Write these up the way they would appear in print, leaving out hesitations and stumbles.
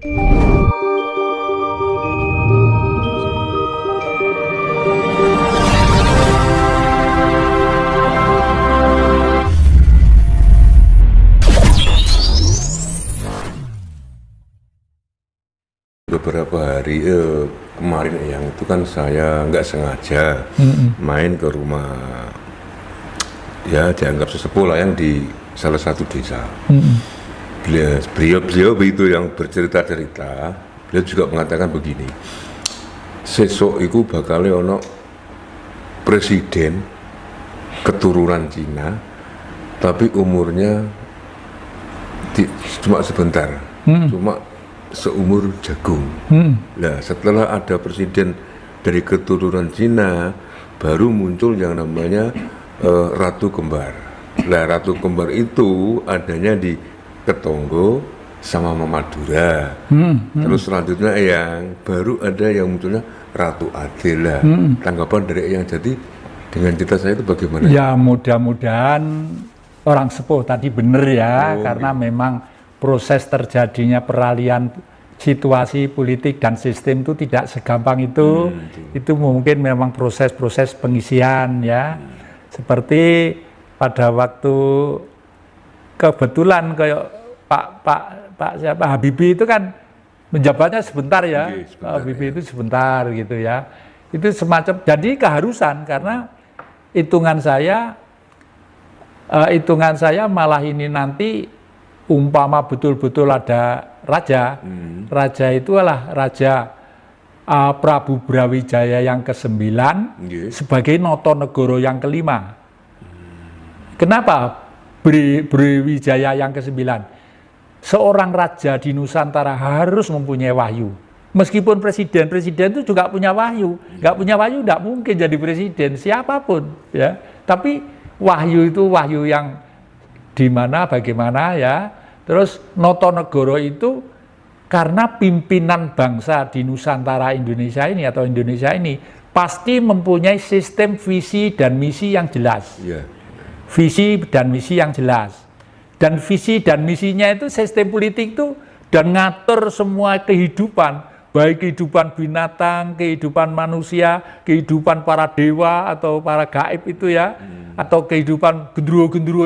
Beberapa hari kemarin yang itu kan saya nggak sengaja main ke rumah ya dianggap sesepuh lah yang di salah satu desa. Beliau begitu yang bercerita-cerita, beliau juga mengatakan begini, sesok itu bakal ono presiden keturunan Cina tapi umurnya cuma sebentar, cuma seumur jagung. Nah, setelah ada presiden dari keturunan Cina, baru muncul yang namanya Ratu Kembar. Nah, Ratu Kembar itu adanya di Ketonggo sama Madura. Terus selanjutnya yang baru ada yang munculnya Ratu Adil. Tanggapan dari yang jadi dengan cerita saya itu bagaimana? Ya, mudah-mudahan orang sepuh tadi benar ya, karena memang proses terjadinya peralihan situasi politik dan sistem itu tidak segampang itu. Itu mungkin memang proses-proses pengisian ya. Seperti pada waktu kebetulan kayak Pak Habibie itu kan menjabatnya sebentar ya. Pak Habibie itu sebentar gitu ya. Itu semacam jadi keharusan karena hitungan saya malah ini nanti umpama betul-betul ada raja, raja itu adalah Raja Prabu Brawijaya yang ke-9 sebagai Notonegoro yang ke-5. Kenapa Brawijaya yang ke-9? Seorang raja di Nusantara harus mempunyai wahyu. Meskipun presiden itu juga punya wahyu. Nggak punya wahyu nggak mungkin jadi presiden, siapapun ya. Tapi wahyu itu wahyu yang di mana bagaimana ya. Terus Notonegoro itu karena pimpinan bangsa di Nusantara Indonesia ini atau Indonesia ini pasti mempunyai sistem visi dan misi yang jelas. Visi dan misi yang jelas. Dan visi dan misinya itu sistem politik itu dan ngatur semua kehidupan, baik kehidupan binatang, kehidupan manusia, kehidupan para dewa atau para gaib itu ya, atau kehidupan gendruwo-gendruwo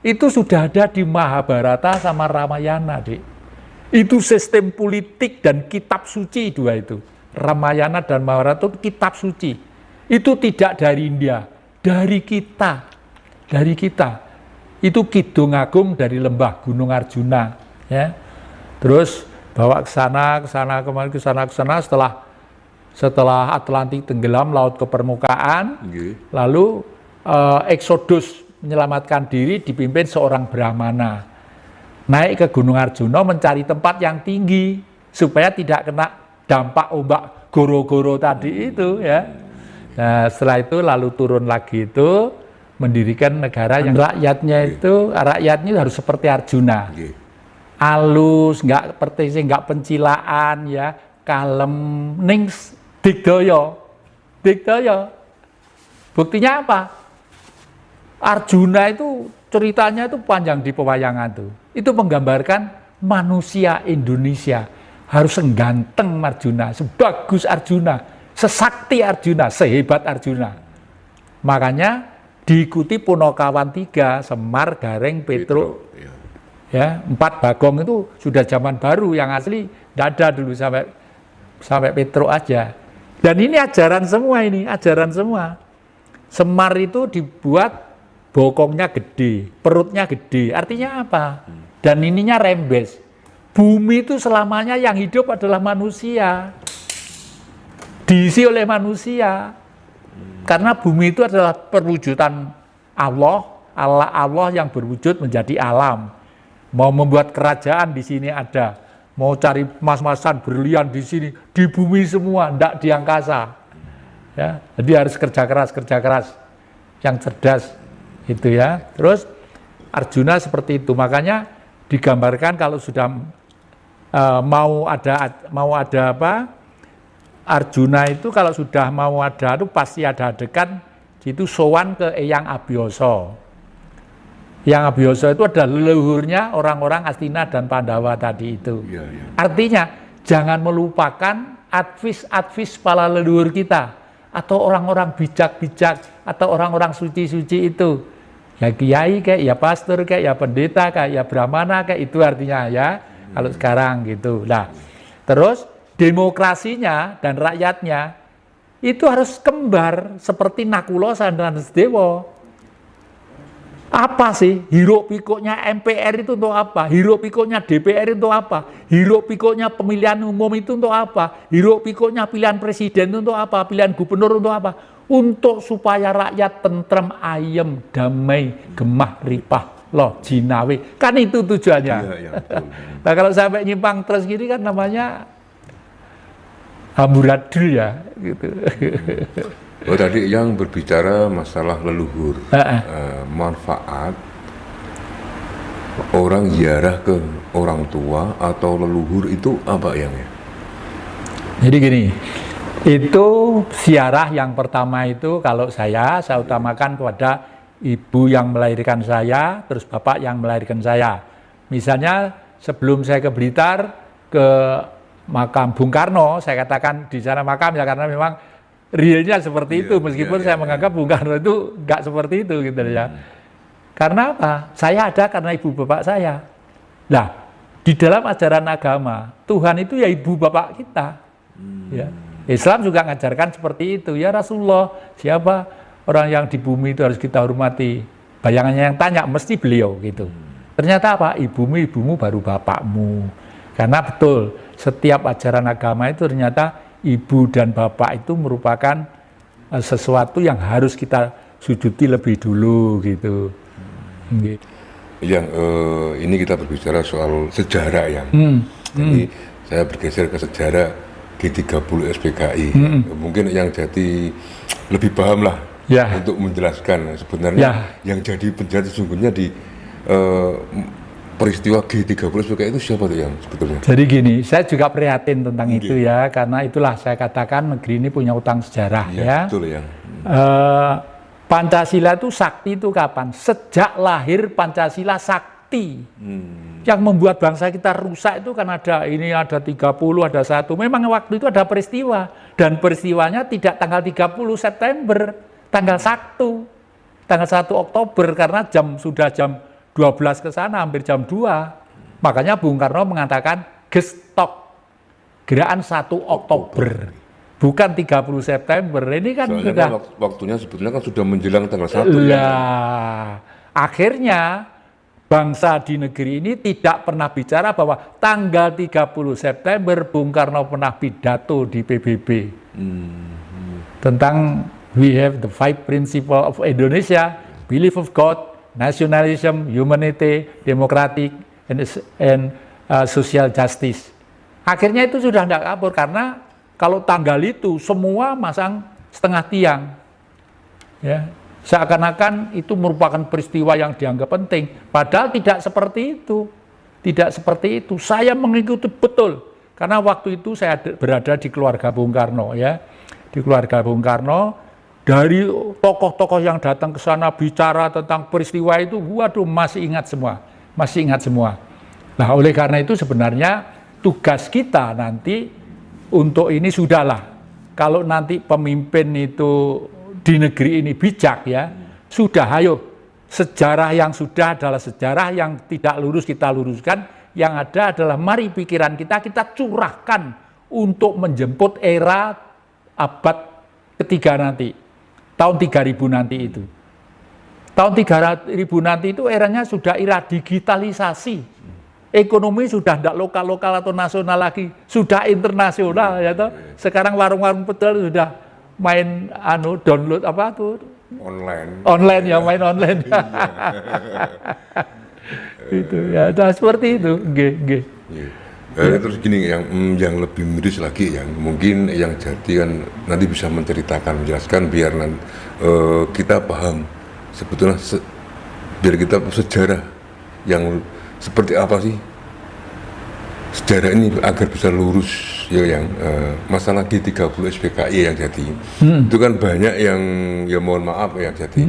itu sudah ada di Mahabharata sama Ramayana, Dik. Itu sistem politik dan kitab suci dua itu. Ramayana dan Mahabharata itu kitab suci. Itu tidak dari India, dari kita. Dari kita. Itu Kidung Agung dari lembah Gunung Arjuna, ya. Terus bawa ke sana kemarin ke sana setelah Atlantik tenggelam, laut ke permukaan, lalu Eksodus menyelamatkan diri dipimpin seorang Brahmana. Naik ke Gunung Arjuna mencari tempat yang tinggi supaya tidak kena dampak ombak goro-goro tadi itu ya. Nah, setelah itu lalu turun lagi itu mendirikan negara yang rakyatnya harus seperti Arjuna. Alus, nggak pencilaan ya, kalem, ning digdaya. Buktinya apa? Arjuna itu ceritanya itu panjang di pewayangan tuh. Itu menggambarkan manusia Indonesia harus seganteng Arjuna, sebagus Arjuna, sesakti Arjuna, sehebat Arjuna. Makanya diikuti Punakawan 3, Semar, Gareng, Petruk. Ya, 4 Bagong itu sudah zaman baru, yang asli tidak ada dulu sampai Petruk aja. Dan ini ajaran semua. Semar itu dibuat bokongnya gede, perutnya gede. Artinya apa? Dan ininya rembes. Bumi itu selamanya yang hidup adalah manusia. Diisi oleh manusia. Karena bumi itu adalah perwujudan Allah yang berwujud menjadi alam. Mau membuat kerajaan di sini ada. Mau cari emas-emasan, berlian di sini, di bumi semua, enggak di angkasa. Ya, jadi harus kerja keras yang cerdas. Itu ya. Terus Arjuna seperti itu, makanya digambarkan kalau sudah mau ada apa, Arjuna itu kalau sudah mau ada itu pasti ada adegan itu sowan ke Eyang Abiyasa. Yang Abhiyasa itu adalah leluhurnya orang-orang Astina dan Pandawa tadi itu. Ya, ya. Artinya jangan melupakan advis para leluhur kita atau orang-orang bijak-bijak atau orang-orang suci-suci itu. Ya kiai kayak, ya pastor kayak, ya pendeta kayak, ya brahmana kayak, itu artinya ya. Kalau sekarang gitu. Nah, terus demokrasinya dan rakyatnya itu harus kembar seperti Nakula dan Hasdewa. Apa sih hiruk pikuknya MPR itu untuk apa? Hiruk pikuknya DPR itu untuk apa? Hiruk pikuknya pemilihan umum itu untuk apa? Hiruk pikuknya pilihan presiden itu untuk apa? Pilihan gubernur untuk apa? Untuk supaya rakyat tentrem, ayem, damai, gemah, ripah, loh, jinawi. Kan itu tujuannya. Ya, Nah kalau sampai nyimpang terus gini kan namanya amburadul ya. Gitu. Oh, tadi yang berbicara masalah leluhur, manfaat orang ziarah ke orang tua atau leluhur itu apa yang ya? Jadi gini, itu ziarah yang pertama itu kalau saya utamakan kepada ibu yang melahirkan saya, terus bapak yang melahirkan saya. Misalnya sebelum saya ke Blitar, ke makam Bung Karno, saya katakan di sana makam ya karena memang realnya seperti itu, meskipun saya menganggap Bung Karno itu nggak seperti itu gitu ya. Karena apa? Saya ada karena ibu bapak saya. Nah, di dalam ajaran agama, Tuhan itu ya ibu bapak kita. Ya. Islam juga mengajarkan seperti itu. Ya Rasulullah, siapa orang yang di bumi itu harus kita hormati. Bayangannya yang tanya, mesti beliau gitu. Ternyata apa? Ibumu baru bapakmu. Karena betul, setiap ajaran agama itu ternyata ibu dan bapak itu merupakan sesuatu yang harus kita sujudi lebih dulu gitu. Yang ini kita berbicara soal sejarah yang. Jadi saya bergeser ke sejarah G30 SPKI. Mungkin yang jadi lebih paham lah untuk menjelaskan sebenarnya yang jadi penjahat sesungguhnya di peristiwa G30 SPKI itu siapa tuh yang sebetulnya? Jadi gini, saya juga prihatin tentang itu ya, karena itulah saya katakan negeri ini punya utang sejarah ya. Betul ya. Pancasila itu sakti itu kapan? Sejak lahir Pancasila sakti. Yang membuat bangsa kita rusak itu kan ada 30, ada 1. Memang waktu itu ada peristiwa dan peristiwanya tidak tanggal 30 September, tanggal 1 Oktober karena sudah jam 12 ke sana, hampir jam 2. Makanya Bung Karno mengatakan gestok, gerakan 1 Oktober. Bukan 30 September. Ini kan soalnya sudah kan waktunya sebetulnya kan sudah menjelang tanggal 1. Akhirnya bangsa di negeri ini tidak pernah bicara bahwa tanggal 30 September Bung Karno pernah pidato di PBB. Tentang we have the 5 principle of Indonesia, belief of God, nationalism, humanity, democratic, and social justice. Akhirnya itu sudah tidak kabur karena kalau tanggal itu semua masang setengah tiang, ya seakan-akan itu merupakan peristiwa yang dianggap penting. Padahal tidak seperti itu, tidak seperti itu. Saya mengikuti betul karena waktu itu saya berada di keluarga Bung Karno, ya di keluarga Bung Karno. Dari tokoh-tokoh yang datang ke sana bicara tentang peristiwa itu, waduh masih ingat semua. Nah oleh karena itu sebenarnya tugas kita nanti untuk ini sudahlah. Kalau nanti pemimpin itu di negeri ini bijak ya, sudah ayo. Sejarah yang sudah adalah sejarah yang tidak lurus kita luruskan. Yang ada adalah mari pikiran kita curahkan untuk menjemput era abad ketiga nanti. Tahun 3000 nanti itu. Tahun 3000 nanti itu eranya sudah era digitalisasi. Ekonomi sudah tidak lokal-lokal atau nasional lagi, sudah internasional ya toh. Sekarang warung-warung pecel sudah main download apa tuh? Online ya, main online. Itu ya, nah, seperti itu. Terus gini yang lebih miris lagi yang mungkin yang jadi kan nanti bisa menjelaskan biar kita paham sebetulnya biar kita sejarah yang seperti apa sih sejarah ini agar bisa lurus ya yang masalah G30 SPKI yang jadi itu kan banyak yang ya mohon maaf yang jadi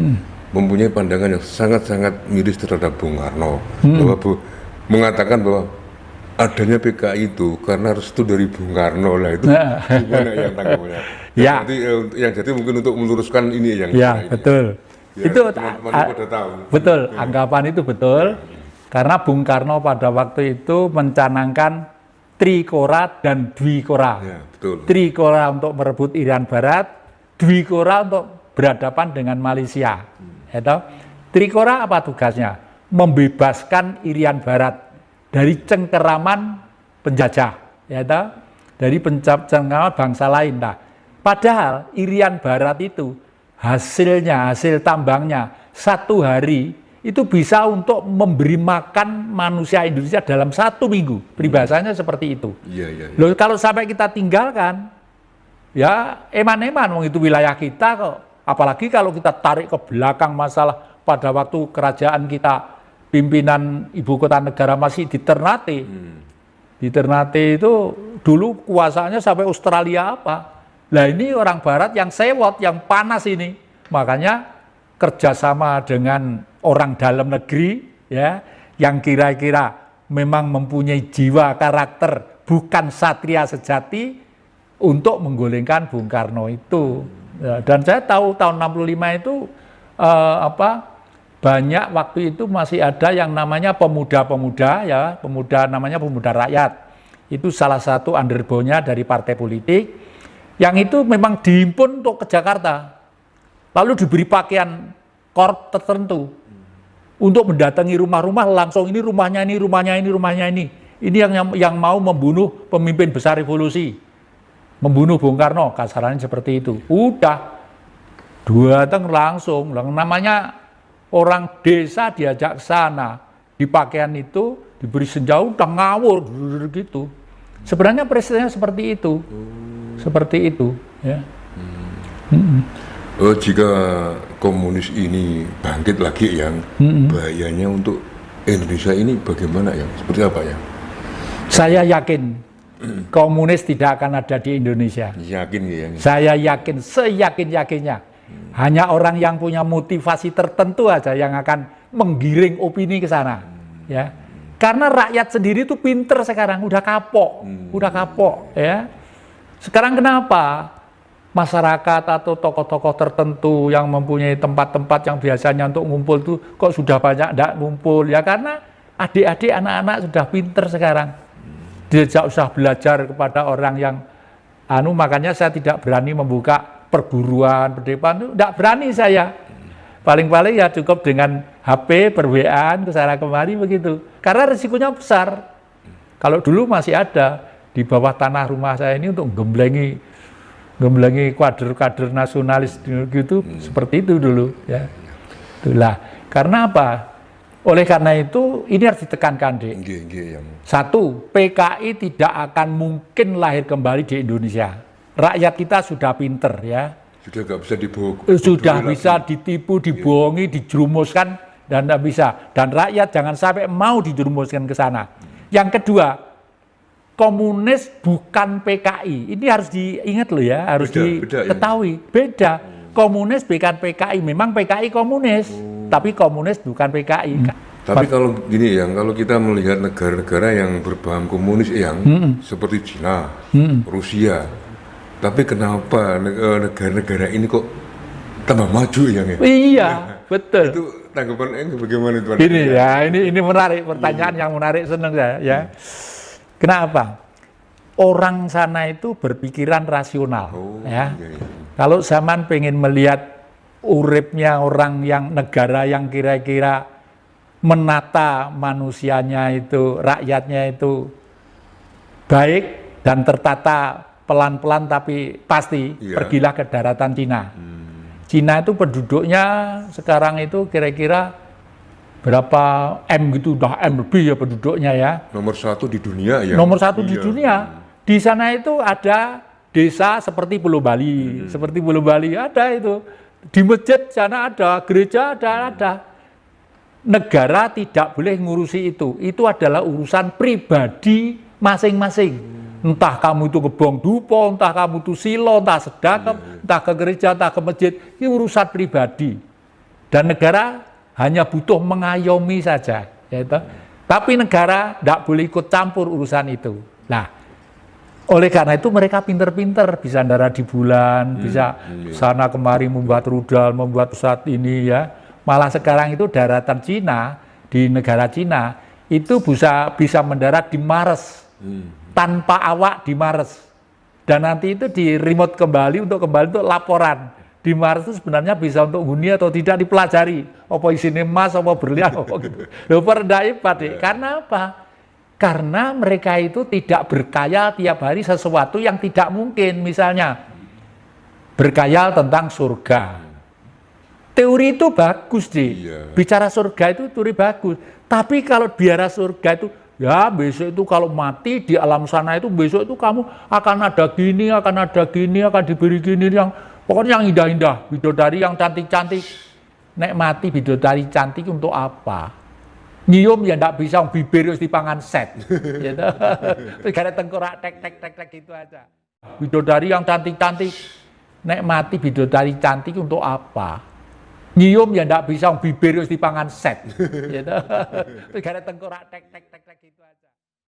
mempunyai pandangan yang sangat-sangat miris terhadap Bung Karno, bahwa mengatakan bahwa adanya PKI itu karena restu dari Bung Karno lah, itu gimana yang tanggapannya? Ya. Nanti yang jadi mungkin untuk meluruskan ini yang ya betul. Ya, itu teman-teman pada tahu. Betul, anggapan itu betul. Karena Bung Karno pada waktu itu mencanangkan Trikora dan Dwikora. Ya, betul. Trikora untuk merebut Irian Barat, Dwikora untuk berhadapan dengan Malaysia. Trikora apa tugasnya? Membebaskan Irian Barat dari cengkeraman penjajah, dari cengkeraman bangsa lain. Nah, padahal Irian Barat itu hasil tambangnya 1 hari itu bisa untuk memberi makan manusia Indonesia dalam 1 minggu. Peribahasanya seperti itu. Iya. Loh, kalau sampai kita tinggalkan, ya eman-eman, itu wilayah kita kok. Apalagi kalau kita tarik ke belakang masalah pada waktu kerajaan kita, pimpinan ibu kota negara masih di Ternate. Di Ternate itu dulu kuasanya sampai Australia apa. Nah, ini orang barat yang sewot, yang panas ini. Makanya kerjasama dengan orang dalam negeri, ya, yang kira-kira memang mempunyai jiwa karakter, bukan satria sejati, untuk menggulingkan Bung Karno itu. Ya, dan saya tahu tahun 65 itu banyak waktu itu masih ada yang namanya pemuda-pemuda, ya, namanya pemuda rakyat. Itu salah satu underbone-nya dari partai politik, yang itu memang dihimpun untuk ke Jakarta. Lalu diberi pakaian korp tertentu untuk mendatangi rumah-rumah, langsung ini rumahnya ini, rumahnya ini, rumahnya ini. Ini yang mau membunuh pemimpin besar revolusi, membunuh Bung Karno, kasarannya seperti itu. Udah datang langsung, namanya orang desa diajak ke sana, di pakaian itu diberi senjata, udah ngawur gitu. Sebenarnya presidennya seperti itu, seperti itu, ya. Jika komunis ini bangkit lagi, yang bahayanya untuk Indonesia ini bagaimana, yang seperti apa ya? Saya yakin komunis tidak akan ada di Indonesia. Yakin ya? Saya yakin, seyakin-yakinnya. Hanya orang yang punya motivasi tertentu aja yang akan menggiring opini ke sana. Ya, karena rakyat sendiri itu pinter sekarang, udah kapok, ya. Sekarang kenapa masyarakat atau tokoh-tokoh tertentu yang mempunyai tempat-tempat yang biasanya untuk ngumpul itu kok sudah banyak tidak ngumpul? Ya karena adik-adik, anak-anak sudah pinter sekarang. Dia tidak usah belajar kepada orang yang makanya saya tidak berani membuka perguruan, perdepan itu tidak berani saya. Paling-paling ya cukup dengan HP, per-WA-an, kesana kemari begitu. Karena risikonya besar. Kalau dulu masih ada di bawah tanah rumah saya ini untuk gemblengi kader-kader nasionalis gitu, seperti itu dulu, ya. Itulah. Karena apa? Oleh karena itu ini harus ditekankan, Dek. Satu, PKI tidak akan mungkin lahir kembali di Indonesia. Rakyat kita sudah pinter, ya. Sudah nggak bisa dibohongi. Sudah bisa ditipu, dibohongi, dijerumuskan, dan tidak bisa. Dan rakyat jangan sampai mau dijerumuskan ke sana. Yang kedua, komunis bukan PKI. Ini harus diingat loh ya, harus diketahui. Beda. Komunis bukan PKI. Memang PKI komunis, tapi komunis bukan PKI. Tapi kalau gini ya, kalau kita melihat negara-negara yang berbahan komunis yang seperti China, Rusia, tapi kenapa negara-negara ini kok tambah maju ya? Iya, betul. Itu tanggapan bagaimana itu? Ini ya, ini menarik, pertanyaan yang menarik, senang saya. Ya. Kenapa? Orang sana itu berpikiran rasional, ya. Kalau zaman pengen melihat uripnya orang yang negara yang kira-kira menata manusianya itu, rakyatnya itu baik dan tertata pelan-pelan tapi pasti, pergilah ke daratan Cina. Cina itu penduduknya sekarang itu kira-kira berapa M gitu, udah M lebih ya penduduknya ya. Nomor 1 di dunia ya. Nomor 1 di dunia. Di sana itu ada desa seperti Pulau Bali, seperti Pulau Bali ada itu. Di masjid sana ada, gereja ada. Negara tidak boleh ngurusi itu. Itu adalah urusan pribadi masing-masing. Entah kamu itu ke Bong Dupo, entah kamu itu silo, entah sedekap, entah ke gereja, entah ke masjid. Ini urusan pribadi. Dan negara hanya butuh mengayomi saja, yaitu. Tapi negara tidak boleh ikut campur urusan itu. Nah, oleh karena itu mereka pinter-pinter, bisa mendarat di bulan, bisa sana kemari membuat rudal, membuat pesawat ini ya. Malah sekarang itu daratan Cina, di negara Cina, itu bisa mendarat di Mars, tanpa awak di Mars. Dan nanti itu di remote kembali untuk laporan. Di Mars itu sebenarnya bisa untuk huni atau tidak dipelajari. Apa isinya emas, apa berlian, apa gitu. Loh, perendah hebat deh. Karena apa? Karena mereka itu tidak berkhayal tiap hari sesuatu yang tidak mungkin. Misalnya, berkhayal tentang surga. Teori itu bagus deh. Bicara surga itu teori bagus. Tapi kalau biara surga itu, ya besok itu kalau mati di alam sana itu, besok itu kamu akan ada gini, akan diberi gini, yang pokoknya yang indah-indah, bidodari yang cantik-cantik. Nek mati bidodari cantik untuk apa? Nyium ya ndak bisa, bibir harus dipangan set. Gitu. Terus ada tengkorak tek gitu aja. Bidodari yang cantik-cantik. Nek mati bidodari cantik untuk apa? Nyium ya ndak bisa, bibir harus dipangan set. Gitu. Terus ada tengkorak tek gitu aja.